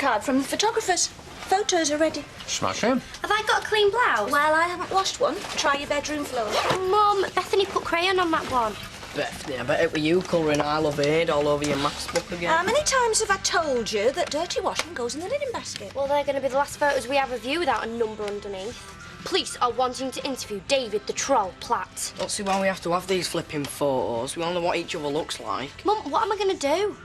postcard from the photographers. Photos are ready. Smashing. Have I got a clean blouse? Well, I haven't washed one. Try your bedroom floor. Mum, Bethany put crayon on that one. Bethany, I bet it were you colouring I Love Aid all over your maths book again. How many times have I told you that dirty washing goes in the linen basket? Well, they're going to be the last photos we have of you without a number underneath. Police are wanting to interview David the Troll Platt. Don't see why we have to have these flipping photos. We all know what each other looks like. Mum, what am I going to do?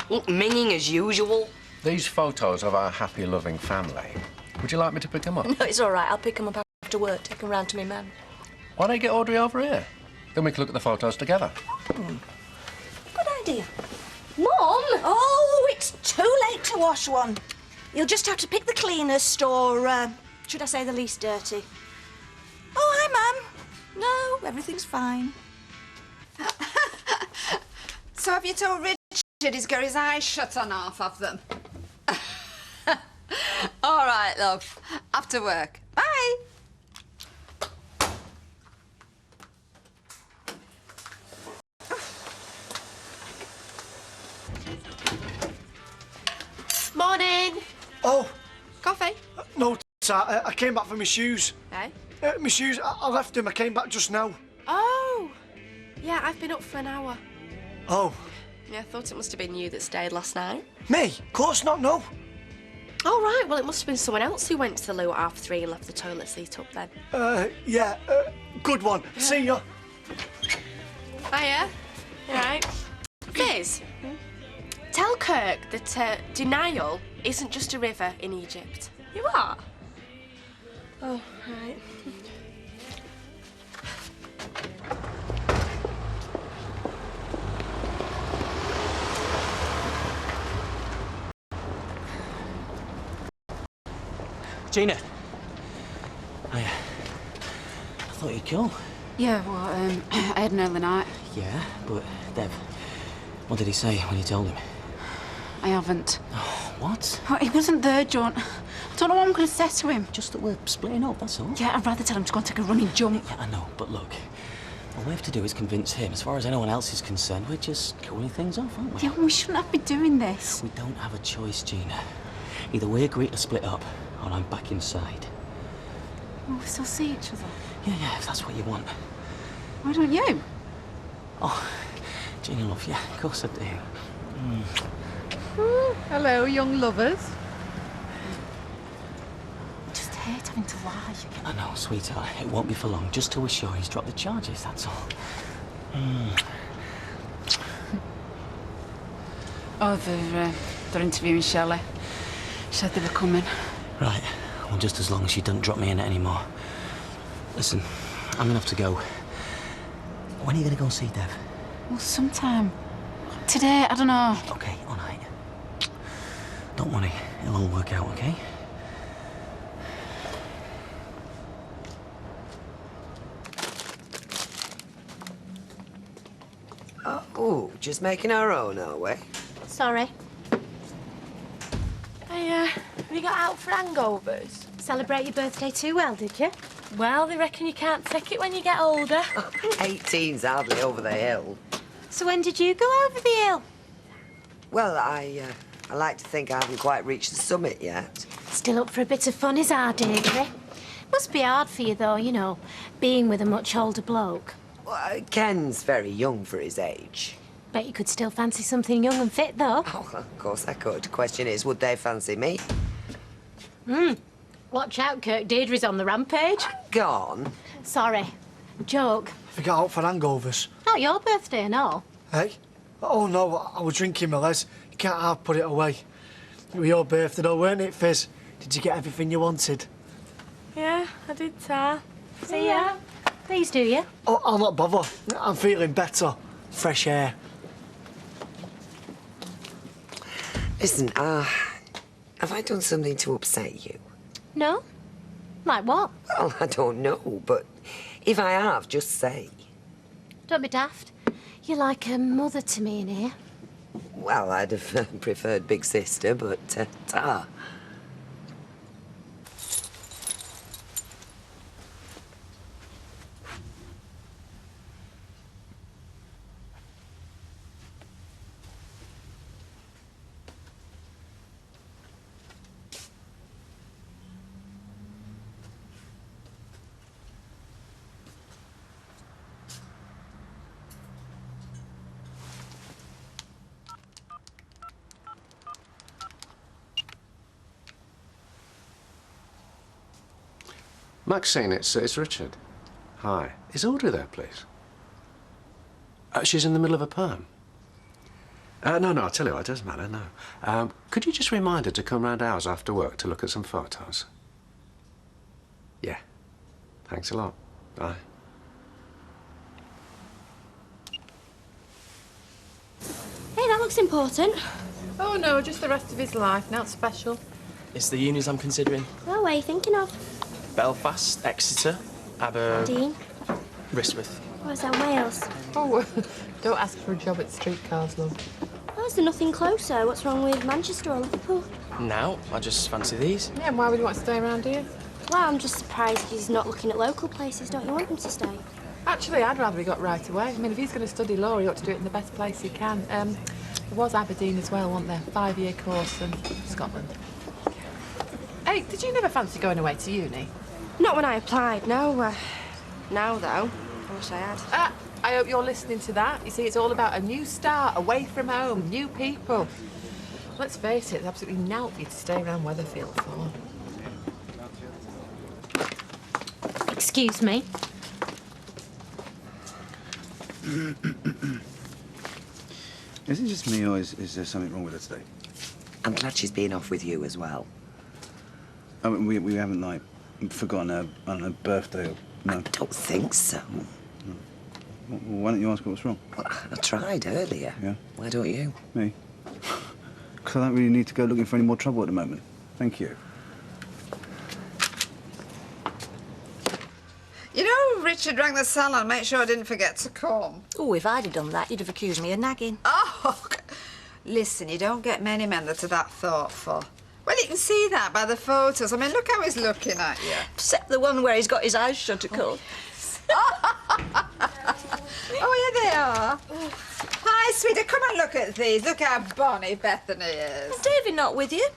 Look, minging as usual. These photos of our happy, loving family. Would you like me to pick them up? No, it's all right. I'll pick them up after work, take them round to me mum. Why don't you get Audrey over here? Then we can look at the photos together. Good idea. Mum! Oh, it's too late to wash one. You'll just have to pick the cleanest or, should I say the least dirty. Oh, hi, Mum. No, everything's fine. So have you told Richard he's got his eyes shut on half of them? All right, love. After work. Bye. Morning. Oh, Coffee? no, I came back for my shoes. Hey? My shoes, I left them. I came back just now. Oh! Yeah, I've been up for an hour. Oh. Yeah, I thought it must have been you that stayed last night. Me? Of course not, no. Oh, right, well, it must have been someone else who went to the loo at 3:30 and left the toilet seat up then. Yeah, good one. Yeah. See ya. Hiya. You right? Liz, tell Kirk that denial isn't just a river in Egypt. You are? Oh, right. Gina. I thought you'd go. Yeah, well, I had an early night. Yeah, but Dev, what did he say when you told him? I haven't. Oh, what? Oh, he wasn't there, John. I don't know what I'm going to say to him. Just that we're splitting up, that's all. Yeah, I'd rather tell him to go and take a running jump. Yeah, I know, but look, all we have to do is convince him. As far as anyone else is concerned, we're just cooling things off, aren't we? Yeah, we shouldn't have been doing this. We don't have a choice, Gina. Either we agree to split up, or I'm back inside. Well, we still see each other. Yeah, if that's what you want. Why don't you? Oh, Gina, love, yeah, of course I do. Hello, young lovers. I just hate having to lie. I know, sweetheart, it won't be for long, just till we're sure he's dropped the charges, that's all. Oh, they're interviewing Shelley. Said they were coming. Right, well, just as long as she doesn't drop me in it anymore. Listen, I'm gonna have to go. When are you gonna go and see Dev? Well, sometime. Today, I don't know. Okay, all right. Don't worry, it'll all work out, okay? Oh, just making our own, are we? Sorry. Hey, have you got out for hangovers? Celebrate your birthday too well, did you? Well, they reckon you can't take it when you get older. 18's hardly over the hill. So when did you go over the hill? Well, I like to think I haven't quite reached the summit yet. Still up for a bit of fun is our Deirdre. Must be hard for you, though, you know, being with a much older bloke. Well, Ken's very young for his age. Bet you could still fancy something young and fit, though. Oh, of course I could. The question is, would they fancy me? Watch out, Kirk. Deirdre's on the rampage. Gone? Sorry. Joke. If you got out for hangovers. Not your birthday and all. Hey? Oh, no, I was drinking my Les. You can't half put it away. It was your birthday, though, weren't it, Fizz? Did you get everything you wanted? Yeah, I did, Tar. See ya. Please do you? Oh, I'll not bother. I'm feeling better. Fresh air. Listen, have I done something to upset you? No? Like what? Well, I don't know, but if I have, just say. Don't be daft. You're like a mother to me in here. Well, I'd have preferred big sister, but ta. Maxine, it's Richard. Hi. Is Audrey there, please? She's in the middle of a poem. No, I'll tell you what, it doesn't matter, no. Could you just remind her to come round ours after work to look at some photos? Yeah. Thanks a lot. Bye. Hey, that looks important. Oh no, just the rest of his life, not special. It's the unis I'm considering. Well, where are you thinking of? Belfast, Exeter, Dean? Ristworth. Where's that, Wales? Oh, don't ask for a job at streetcars, love. Oh, is there nothing closer? What's wrong with Manchester or Liverpool? Now, I just fancy these. Yeah, and why would you want to stay around here? Well, I'm just surprised he's not looking at local places. Don't you want him to stay? Actually, I'd rather he got right away. I mean, if he's going to study law, he ought to do it in the best place he can. There was Aberdeen as well, wasn't there? 5-year course in Scotland. Hey, did you never fancy going away to uni? Not when I applied, no. Now, though, I wish I had. I hope you're listening to that. You see, it's all about a new start, away from home, new people. Let's face it, it's absolutely naught for you to stay around Weatherfield for. Excuse me. Is it just me, or is there something wrong with her today? I'm glad she's been off with you as well. I mean, we haven't, like, forgotten her on her birthday, or no? I don't think so. Well, why don't you ask her what's wrong? Well, I tried earlier. Yeah? Why don't you? Me? Because I don't really need to go looking for any more trouble at the moment. Thank you. You know, Richard rang the salon, make sure I didn't forget to come. Oh, if I'd have done that, you'd have accused me of nagging. Oh, listen, you don't get many men that are that thoughtful. Well, you can see that by the photos. I mean, look how he's looking at you. Except the one where he's got his eyes shut, of course. Oh, yeah, they are. Hi, sweetie, come and look at these. Look how bonny Bethany is. Is David not with you?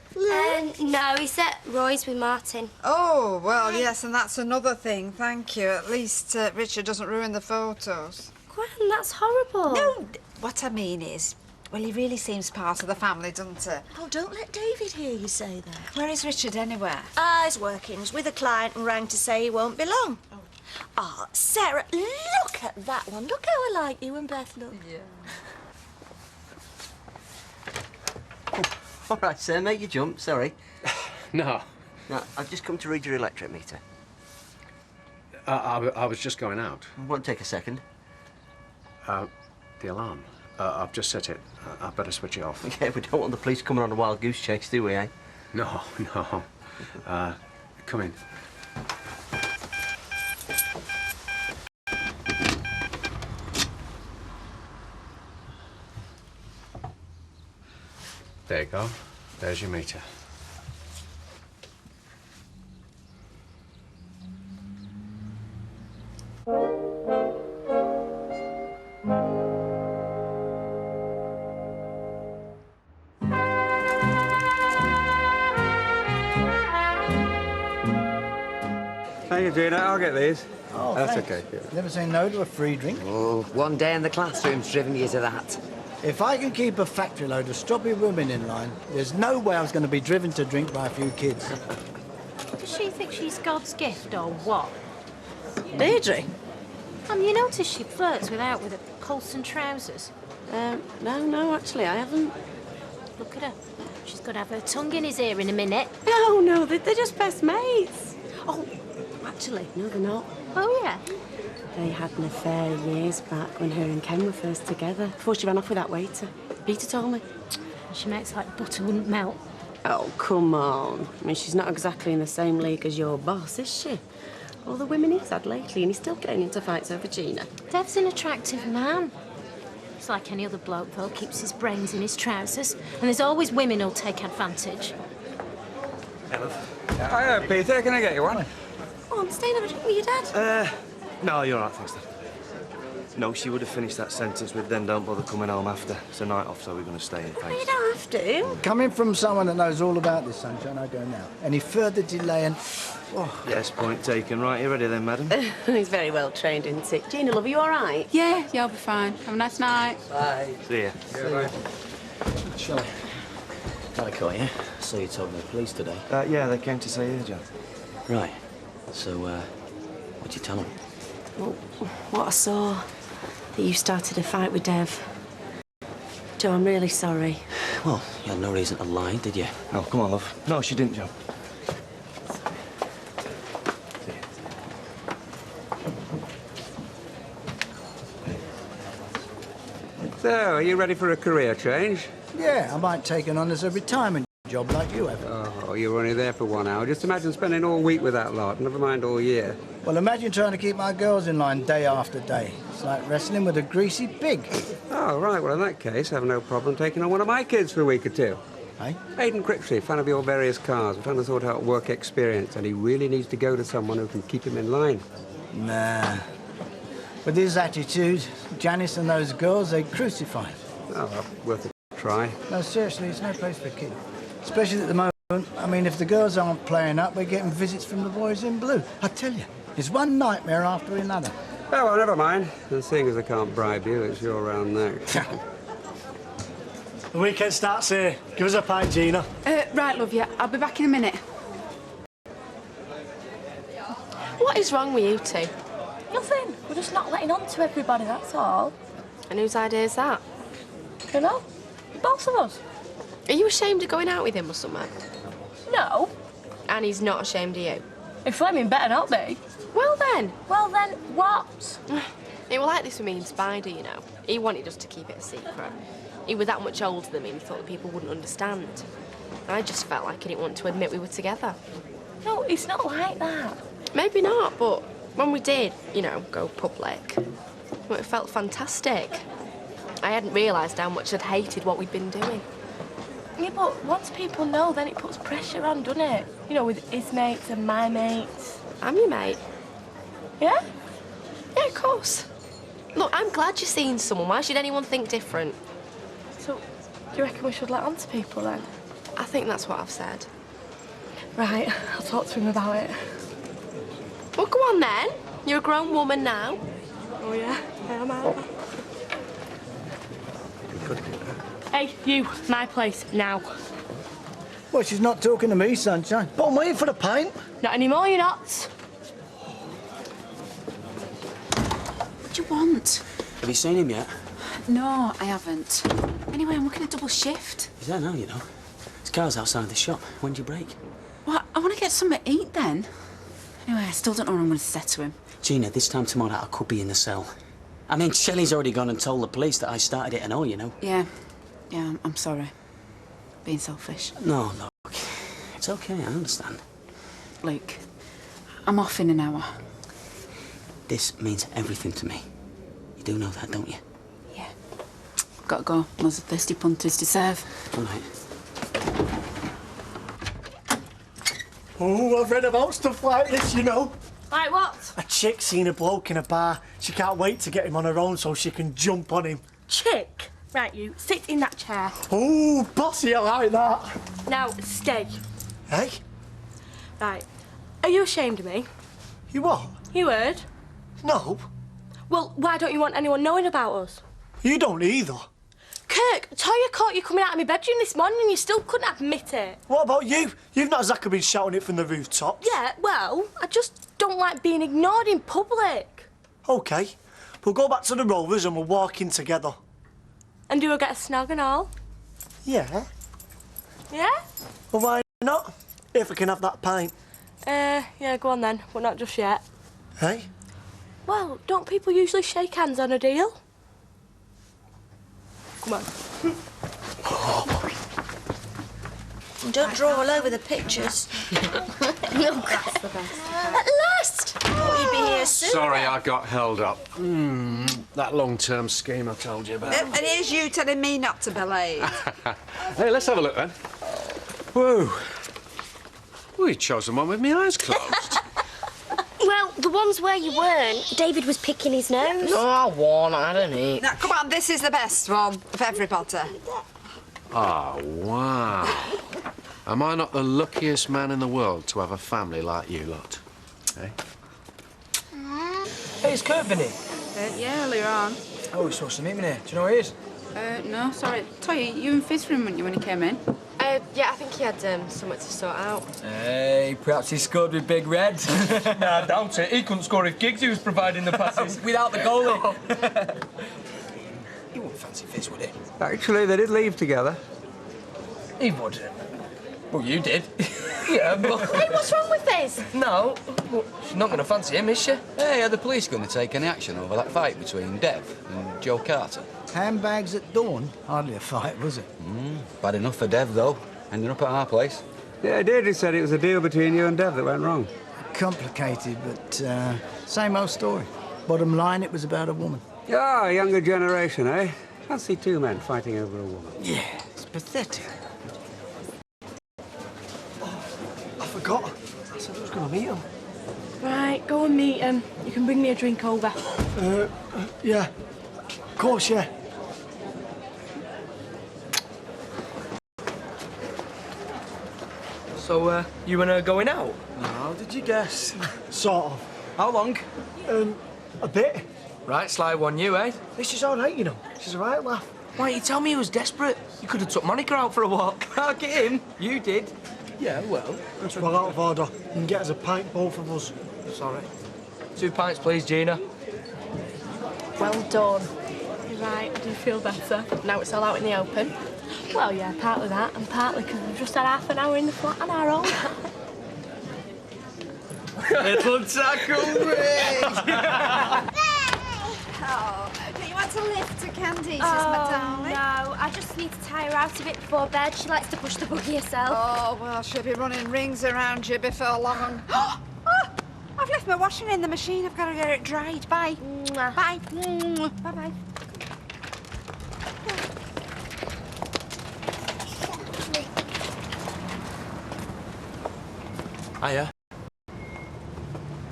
No, he's at Roy's with Martin. Oh, well, yes, and that's another thing. Thank you. At least Richard doesn't ruin the photos. Gwen, that's horrible. No, what I mean is, well, he really seems part of the family, doesn't he? Oh, don't let David hear you say that. Where is Richard, anyway? He's working. He's with a client and rang to say he won't be long. Oh, Sarah, look at that one. Look how I like you and Beth look. Yeah. All right, sir, make you jump. Sorry. No. No, I've just come to read your electric meter. I was just going out. Won't take a second. The alarm. I've just set it. I'd better switch it off. Yeah, we don't want the police coming on a wild goose chase, do we, eh? No. Come in. There you go. There's your meter. Thank you, Gina. I'll get these. Oh, that's thanks. okay. Yeah. Never say no to a free drink. Oh, one day in the classroom's driven you to that. If I can keep a factory load of stroppy women in line, there's no way I was going to be driven to drink by a few kids. Does she think she's God's gift or what? Deirdre? You notice she flirts without with her Colson trousers. No, actually, I haven't. Look at her. She's going to have her tongue in his ear in a minute. No, they're just best mates. Oh, actually. No, they're not. Oh, yeah? They had an affair years back when her and Ken were first together, before she ran off with that waiter. Peter told me. She makes like butter wouldn't melt. Oh, come on. I mean, she's not exactly in the same league as your boss, is she? All the women he's had lately, and he's still getting into fights over Gina. Dev's an attractive man. He's like any other bloke, though, keeps his brains in his trousers. And there's always women who'll take advantage. Hiya, Peter. Can I get you one? Oh, I'm staying over drink with your dad. No, you're all right, thanks, Dad. No, she would have finished that sentence with then don't bother coming home after. It's a night off, so we're going to stay in, thanks. You don't have to. Coming from someone that knows all about this, sunshine, I go now. Any further delay and... Oh. Yes, point taken. Right, you ready then, madam? He's very well trained, isn't he? Gina, love, are you all right? Yeah, I'll be fine. Have a nice night. Bye. See ya. Shall I call you? So you told me the police today. Yeah, they came to say you, John. Right. So, what'd you tell him? Well, what I saw, that you started a fight with Dev. Joe, I'm really sorry. Well, you had no reason to lie, did you? Oh, come on, love. No, she didn't, Joe. So, are you ready for a career change? Yeah, I might take it on as a retirement job like you have. Oh, you were only there for 1 hour. Just imagine spending all week with that lot, never mind all year. Well, imagine trying to keep my girls in line day after day. It's like wrestling with a greasy pig. Oh, right. Well, in that case, I have no problem taking on one of my kids for a week or two. Hey? Aidan Cripsey, fan of your various cars. We're trying to sort out work experience, and he really needs to go to someone who can keep him in line. Nah. With his attitude, Janice and those girls, they'd crucify him. Oh, well, worth a try. No, seriously, it's no place for a kid. Especially at the moment. I mean, if the girls aren't playing up, we're getting visits from the boys in blue. I tell you, it's one nightmare after another. Oh, well, never mind. And seeing as I can't bribe you, it's your round next. The weekend starts here. Give us a pint, Gina. Right, love, yeah. I'll be back in a minute. What is wrong with you two? Nothing. We're just not letting on to everybody, that's all. And whose idea is that? You know? Both of us. Are you ashamed of going out with him or something? No. And he's not ashamed of you? If Fleming better not be. Well then. Well then, what? It was like this with me and Spider, you know. He wanted us to keep it a secret. He was that much older than me and he thought that people wouldn't understand. I just felt like he didn't want to admit we were together. No, it's not like that. Maybe not, but when we did, you know, go public, well, it felt fantastic. I hadn't realised how much I'd hated what we'd been doing. Yeah, but once people know, then it puts pressure on, doesn't it? You know, with his mates and my mates. I'm your mate. Yeah? Yeah, of course. Look, I'm glad you're seeing someone. Why should anyone think different? So, do you reckon we should let on to people then? I think that's what I've said. Right, I'll talk to him about it. Well, go on then. You're a grown woman now. Oh, yeah? I am, aren't I? We could do that. Hey, you, my place, now. Well, she's not talking to me, sunshine. But I'm waiting for the pint. Not anymore, you're not. What do you want? Have you seen him yet? No, I haven't. Anyway, I'm working a double shift. He's there now, you know. His car's outside the shop. When do you break? What? I want to get something to eat then. Anyway, I still don't know what I'm going to say to him. Gina, this time tomorrow I could be in the cell. I mean, Shelley's already gone and told the police that I started it and all, you know. Yeah. Yeah, I'm sorry. Being selfish. No, look. It's okay, I understand. Luke, I'm off in an hour. This means everything to me. You do know that, don't you? Yeah. Gotta go. Those are thirsty punters deserve. All right. Oh, I've read about stuff like this, you know. Like what? A chick seen a bloke in a bar. She can't wait to get him on her own so she can jump on him. Chick? Right, you, sit in that chair. Oh, bossy, I like that. Now, stay. Hey? Right. Are you ashamed of me? You what? You heard? No. Well, why don't you want anyone knowing about us? You don't either. Kirk, Toya caught you coming out of my bedroom this morning and you still couldn't admit it. What about you? You've not exactly been shouting it from the rooftops. Yeah, well, I just don't like being ignored in public. OK. We'll go back to the Rovers and we'll walk in together. And do we get a snog and all? Yeah. Yeah? Well, why not? If I can have that pint. Yeah, go on then, but not just yet. Hey? Well, don't people usually shake hands on a deal? Come on. Don't draw all over the pictures. Look, that's the best. At last! Thought you'd be here soon. Sorry, I got held up. That long-term scheme I told you about. And here's you telling me not to be late. Hey, let's have a look then. Whoa. We chose the one with my eyes closed. Well, the ones where you weren't, David was picking his nose. No, I won. I don't eat. Now, come on, this is the best one of everybody. Oh, wow. Am I not the luckiest man in the world to have a family like you lot? Hey? Hey, is Kurt been in? Yeah, earlier on. Oh, he's supposed to meet me there. Do you know where he is? No, sorry. Toya, you in Fizz's room, weren't you, when he came in? Yeah, I think he had something to sort out. Hey, perhaps he scored with Big Red. Nah, I doubt it. He couldn't score if Giggsy was providing the passes. Without the goalie. He wouldn't fancy Fizz, would he? Actually, they did leave together. He would. Well, you did. Yeah, but... Hey, what's wrong with this? No, well, she's not going to fancy him, is she? Hey, are the police going to take any action over that fight between Dev and Joe Carter? Handbags at dawn? Hardly a fight, was it? Bad enough for Dev, though. Ending up at our place. Yeah, Deirdre said it was a deal between you and Dev that went wrong. Complicated, but same old story. Bottom line, it was about a woman. Ah, younger generation, eh? Can't see two men fighting over a woman. Yeah, it's pathetic. I forgot. I said I was going to meet him. Right, go and meet him. You can bring me a drink over. Yeah. Of course, yeah. So, you and her going out? How did you guess? Sort of. How long? A bit. Right, sly one you, eh? She's all right, you know. She's a right laugh. Why, you tell me he was desperate? You could have took Monica out for a walk. Look at him. You did. Yeah, well. That's well out of order. You can get us a pint, both of us. Sorry. 2 pints, please, Gina. Well done. You're right, I do feel better. Now it's all out in the open. Well, yeah, partly that, and partly because we've just had half an hour in the flat on our own. Little tackle Oh, do you want to lift to Candice's, Oh, my darling? no, I just need to tie her out of it before bed. She likes to push the buggy herself. Oh, well, she'll be running rings around you before long. Oh, I've left my washing in the machine. I've got to get it dried. Bye. Mwah. Bye. Bye-bye. Hiya.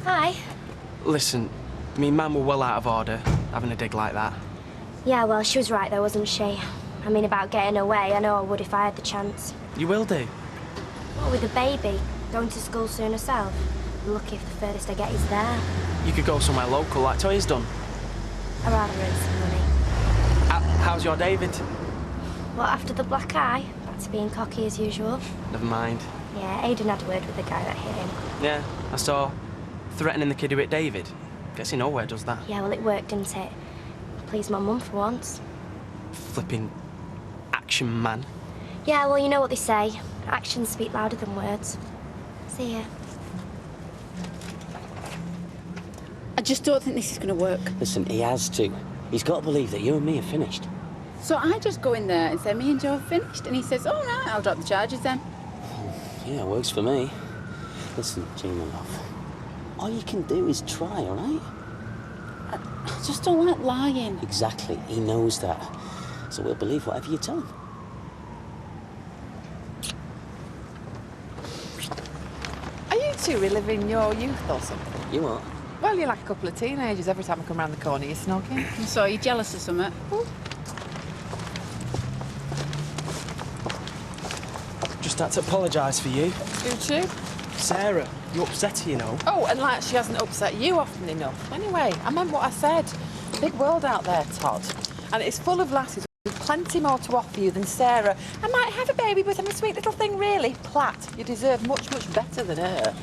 Hi. Listen, me mum were well out of order, having a dig like that. Yeah, well, she was right though, wasn't she? I mean, about getting away, I know I would if I had the chance. You will do. What with a baby? Going to school soon herself? I'm lucky if the furthest I get is there. You could go somewhere local like Toy's done. I'd rather earn some money. How's your David? Well, after the black eye, back to being cocky as usual. Never mind. Yeah, Aidan had a word with the guy that hit him. Yeah, I saw. Threatening the kid who hit David. Guess he nowhere does that. Yeah, well, it worked, didn't it? Pleased my mum for once. Flipping action man. Yeah, well, you know what they say. Actions speak louder than words. See ya. I just don't think this is going to work. Listen, he has to. He's got to believe that you and me are finished. So I just go in there and say, me and Joe are finished. And he says, all right, I'll drop the charges then. Yeah, it works for me. Listen, Gina, love. All you can do is try, all right? I just don't like lying. Exactly. He knows that. So we'll believe whatever you tell him. Are you two reliving your youth or something? You what? Well, you're like a couple of teenagers. Every time I come round the corner, you're snogging. So are you jealous of something? Just had to apologise for you. Who to? Sarah, you upset her, you know. Oh, and like she hasn't upset you often enough. Anyway, I meant what I said. Big world out there, Todd. And it's full of lasses with plenty more to offer you than Sarah. I might have a baby, but I'm a sweet little thing, really. Platt, you deserve much, much better than her.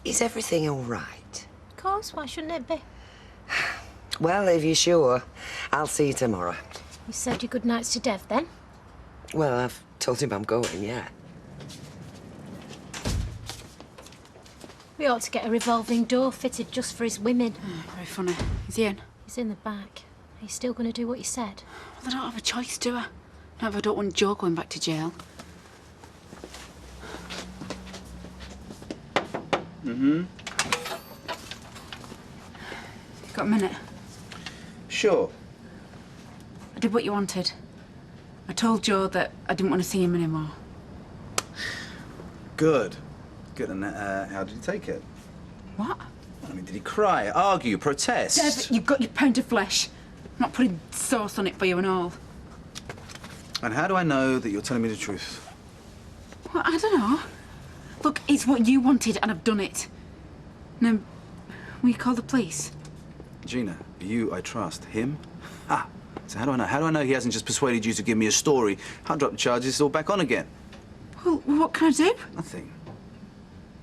Is everything all right? Of course, why shouldn't it be? Well, if you're sure, I'll see you tomorrow. You said your good nights to Dev, then? Well, I've told him I'm going, yeah. We ought to get a revolving door fitted just for his women. Oh, very funny. Is he in? He's in the back. Are you still going to do what you said? Well, I don't have a choice, do I? Not if I don't want Joe going back to jail. Got a minute? Sure. I did what you wanted. I told Joe that I didn't want to see him anymore. Good. Good. And how did he take it? What? I mean, did he cry, argue, protest? Dev, you've got your pound of flesh. I'm not putting sauce on it for you and all. And how do I know that you're telling me the truth? Well, I don't know. Look, it's what you wanted, and I've done it. Now, will you call the police? Gina, you I trust. Him? Ha! So how do I know? How do I know he hasn't just persuaded you to give me a story? I'll drop the charges, it's all back on again. Well, what can I do? Nothing.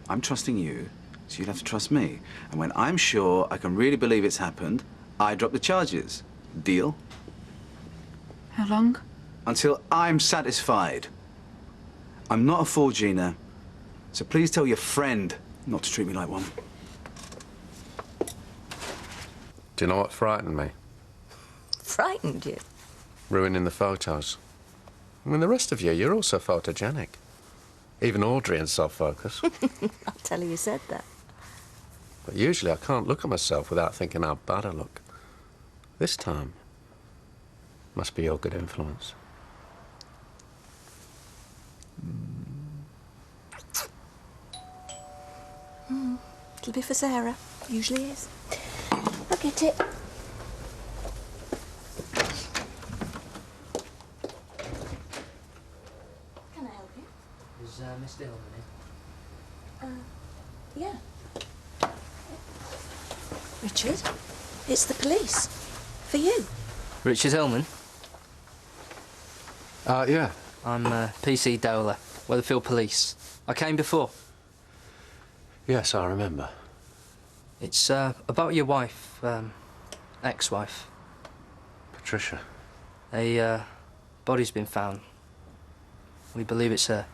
I'm trusting you, so you'd have to trust me. And when I'm sure I can really believe it's happened, I drop the charges. Deal? How long? Until I'm satisfied. I'm not a fool, Gina. So please tell your friend not to treat me like one. Do you know what frightened me? Frightened you? Ruining the photos. I mean, the rest of you, you're also photogenic. Even Audrey in soft focus. I'll tell her you said that. But usually I can't look at myself without thinking how bad I look. This time, must be your good influence. It'll be for Sarah. Usually is. I'll get it. Can I help you? Is Miss Dillon in? Yeah. Richard, it's the police. For you. Richard Hillman? Yeah. I'm PC Dowler, Weatherfield Police. I came before. Yes, I remember. It's about your wife, ex-wife. Patricia. A body's been found. We believe it's her.